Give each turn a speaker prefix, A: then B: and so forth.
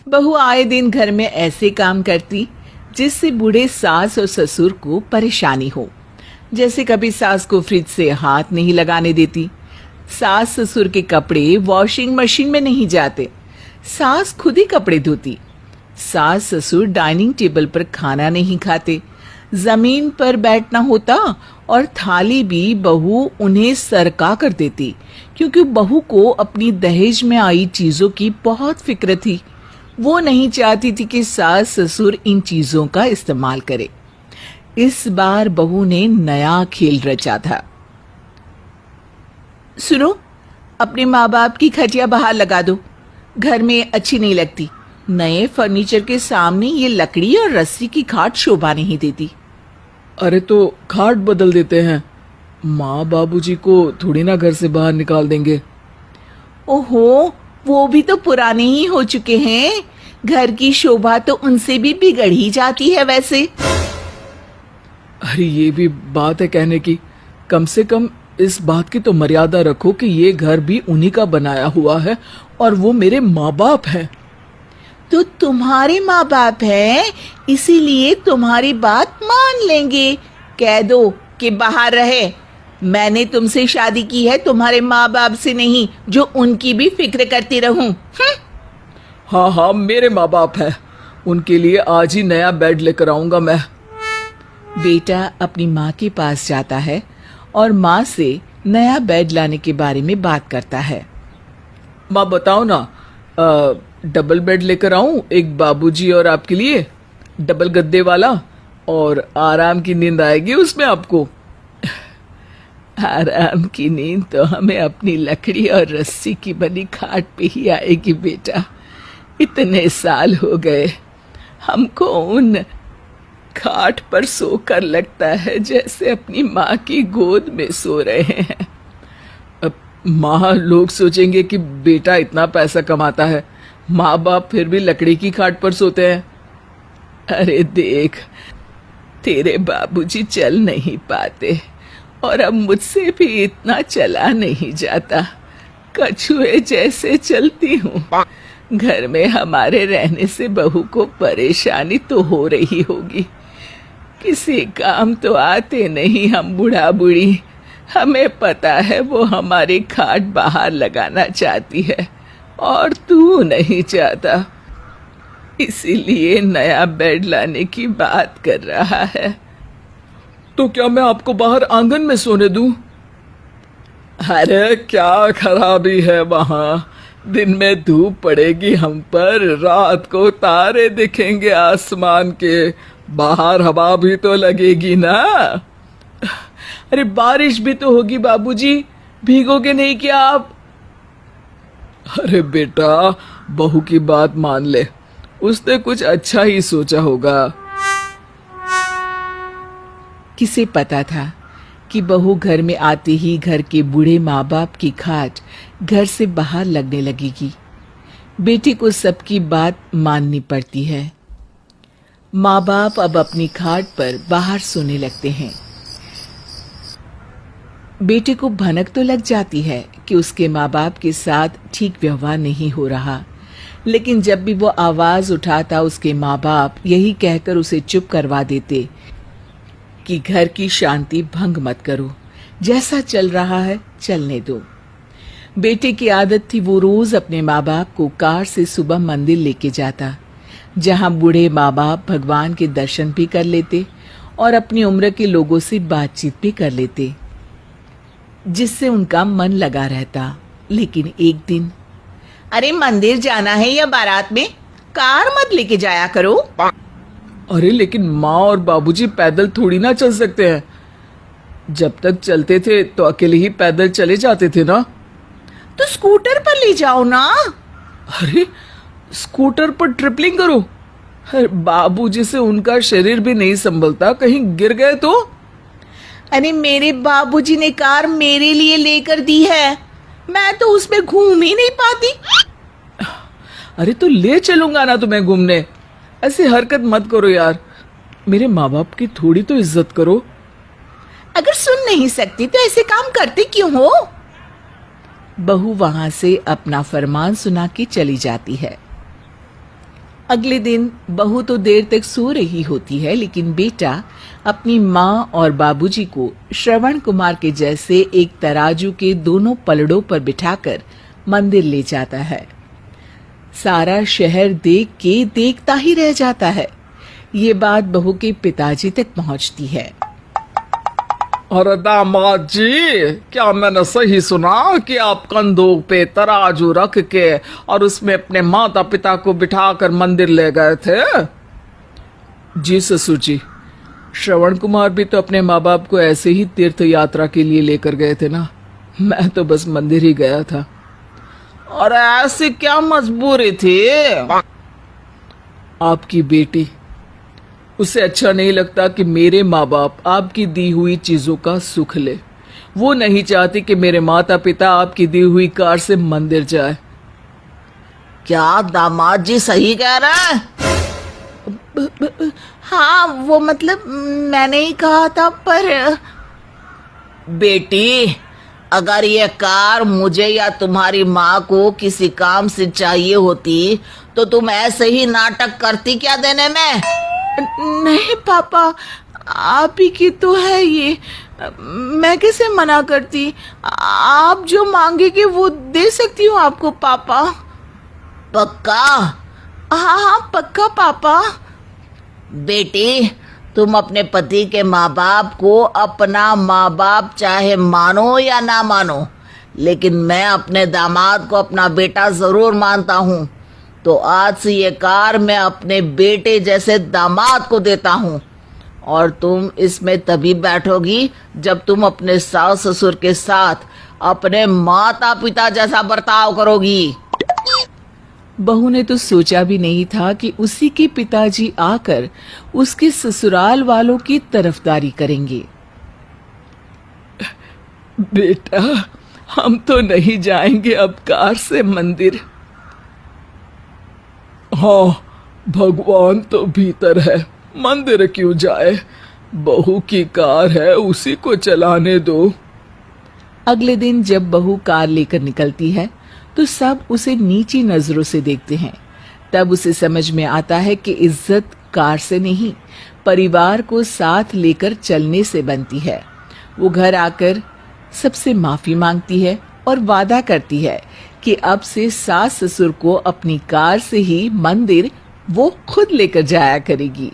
A: बहू आए दिन घर में ऐसे काम करती जिससे बूढ़े सास और ससुर को परेशानी हो। जैसे कभी सास को फ्रिज से हाथ नहीं लगाने देती, सास ससुर के कपड़े वॉशिंग मशीन में नहीं जाते, सास खुद ही कपड़े धोती, सास ससुर डाइनिंग टेबल पर खाना नहीं खाते, जमीन पर बैठना होता और थाली भी बहू उन्हें सरका कर देती, क्योंकि बहू को अपनी दहेज में आई चीजों की बहुत फिक्र थी। वो नहीं चाहती थी कि सास ससुर इन चीजों का इस्तेमाल करे। इस बार बहू ने नया खेल रचा था। सुनो, अपने माँ बाप की खटिया बाहर लगा दो, घर में अच्छी नहीं लगती। नए फर्नीचर के सामने ये लकड़ी और रस्सी की खाट शोभा नहीं देती।
B: अरे तो खाट बदल देते हैं, माँ बाबूजी को थोड़ी ना घर से बाहर निकाल देंगे।
A: ओहो, वो भी तो पुराने ही हो चुके हैं। घर की शोभा तो उनसे भी बिगड़ ही जाती है वैसे।
B: अरे ये भी बात है कहने की, कम से कम इस बात की तो मर्यादा रखो कि ये घर भी उन्हीं का बनाया हुआ है और वो मेरे माँ बाप हैं।
A: तो तुम्हारे माँ बाप हैं, इसीलिए तुम्हारी बात मान लेंगे। कह दो कि बाहर रहे। मैंने तुमसे शादी की है, तुम्हारे माँ बाप से नहीं, जो उनकी भी फिक्र करती रहूं।
B: हाँ हाँ, मेरे माँ बाप हैं, उनके लिए आज ही नया बेड लेकर आऊंगा मैं।
A: बेटा अपनी माँ के पास जाता है और माँ से नया बेड लाने के बारे में बात करता है।
B: माँ बताओ ना, डबल बेड लेकर आऊं, एक बाबूजी और आपके लिए, डबल गद्दे वाला, और आराम की नींद आएगी उसमें आपको।
A: आराम की नींद तो हमें अपनी लकड़ी और रस्सी की बनी खाट पे ही आएगी बेटा। इतने साल हो गए, हमको उन खाट पर सोकर लगता है जैसे अपनी माँ की गोद में सो रहे हैं।
B: अब माँ, लोग सोचेंगे कि बेटा इतना पैसा कमाता है, माँ बाप फिर भी लकड़ी की खाट पर सोते हैं।
A: अरे देख, तेरे बाबूजी चल नहीं पाते और अब मुझसे भी इतना चला नहीं जाता। कछुए जैसे चलती हूँ। घर में हमारे रहने से बहू को परेशानी तो हो रही होगी। किसी काम तो आते नहीं हम बूढ़ा बूढ़ी। हमें पता है वो हमारी खाट बाहर लगाना चाहती है और तू नहीं चाहता, इसीलिए नया बेड लाने की बात कर रहा है।
B: तो क्या मैं आपको बाहर आंगन में सोने दूं?
A: अरे क्या खराबी है वहां, दिन में धूप पड़ेगी हम पर, रात को तारे दिखेंगे आसमान के, बाहर हवा भी तो लगेगी ना।
B: अरे बारिश भी तो होगी बाबूजी, भीगोगे नहीं क्या आप? अरे बेटा, बहू की बात मान ले, उसने कुछ अच्छा ही सोचा होगा।
A: किसे पता था कि बहू घर में आते ही घर के बूढ़े माँ बाप की खाट घर से बाहर लगने लगेगी। बेटे को सबकी बात माननी पड़ती है। माँ बाप अब अपनी खाट पर बाहर सोने लगते हैं। बेटे को भनक तो लग जाती है कि उसके माँ बाप के साथ ठीक व्यवहार नहीं हो रहा, लेकिन जब भी वो आवाज उठाता उसके माँ बाप यही कहकर उसे चुप करवा देते कि घर की शांति भंग मत करो, जैसा चल रहा है चलने दो। बेटे की आदत थी वो रोज अपने माँ बाप को कार से सुबह मंदिर लेके जाता, जहां बूढ़े माँ बाप भगवान के दर्शन भी कर लेते और अपनी उम्र के लोगों से बातचीत भी कर लेते, जिससे उनका मन लगा रहता। लेकिन एक दिन, अरे मंदिर जाना है या बारात में, कार मत लेके जाया करो।
B: अरे लेकिन माँ और बाबूजी पैदल थोड़ी ना चल सकते हैं, जब तक चलते थे तो अकेले ही पैदल चले जाते थे ना।
A: तो स्कूटर पर ले जाओ ना।
B: अरे स्कूटर पर ट्रिपलिंग करो? अरे बाबूजी से उनका शरीर भी नहीं संभलता, कहीं गिर गए तो?
A: अरे मेरे बाबूजी ने कार मेरे लिए लेकर दी है, मैं तो उसमें घूम ही नहीं पाती।
B: अरे तो ले चलूंगा ना तुम्हें घूमने, ऐसी हरकत मत करो यार, मेरे माँ बाप की थोड़ी तो इज्जत करो।
A: अगर सुन नहीं सकती तो ऐसे काम करते क्यों हो? बहू वहां से अपना फरमान सुना के चली जाती है। अगले दिन बहू तो देर तक सो रही होती है, लेकिन बेटा अपनी माँ और बाबूजी को श्रवण कुमार के जैसे एक तराजू के दोनों पलड़ों पर बिठाकर मंदिर ले जाता है। सारा शहर देख के देखता ही रह जाता है। ये बात बहू के पिताजी तक पहुंचती है।
B: अरे दामाद जी, क्या मैंने सही सुना कि आप कंधों पे तराजू रख के और उसमें अपने माता पिता को बिठाकर मंदिर ले गए थे?
A: जी ससुर जी, श्रवण कुमार भी तो अपने माँ बाप को ऐसे ही तीर्थ यात्रा के लिए लेकर गए थे ना। मैं तो बस मंदिर ही गया था।
B: और ऐसी क्या मजबूरी थी?
A: आपकी बेटी, उसे अच्छा नहीं लगता कि मेरे माँ बाप आपकी दी हुई चीजों का सुख ले। वो नहीं चाहती कि मेरे माता पिता आपकी दी हुई कार से मंदिर जाए।
B: क्या दामाद जी सही कह रहे हैं?
C: हाँ, वो मतलब मैंने ही कहा था, पर
B: बेटी, अगर ये कार मुझे या तुम्हारी माँ को किसी काम से चाहिए होती तो तुम ऐसे ही नाटक करती क्या देने में?
C: नहीं पापा, आप ही की तो है ये, मैं कैसे मना करती। आप जो मांगेगे वो दे सकती हूँ आपको पापा।
B: पक्का?
C: हाँ हाँ पक्का पापा।
B: बेटी, तुम अपने पति के माँ बाप को अपना माँ बाप चाहे मानो या ना मानो, लेकिन मैं अपने दामाद को अपना बेटा जरूर मानता हूँ। तो आज से ये कार मैं अपने बेटे जैसे दामाद को देता हूँ, और तुम इसमें तभी बैठोगी जब तुम अपने सास ससुर के साथ अपने माता पिता जैसा बर्ताव करोगी।
A: बहू ने तो सोचा भी नहीं था कि उसी के पिताजी आकर उसके ससुराल वालों की तरफदारी करेंगे। बेटा, हम तो नहीं जाएंगे अब कार से मंदिर। हाँ, भगवान तो भीतर है, मंदिर क्यों जाए? बहू की कार है, उसी को चलाने दो। अगले दिन जब बहू कार लेकर निकलती है तो सब उसे नीची नजरों से देखते हैं। तब उसे समझ में आता है कि इज्जत कार से नहीं, परिवार को साथ लेकर चलने से बनती है। वो घर आकर सबसे माफी मांगती है और वादा करती है कि अब से सास ससुर को अपनी कार से ही मंदिर वो खुद लेकर जाया करेगी।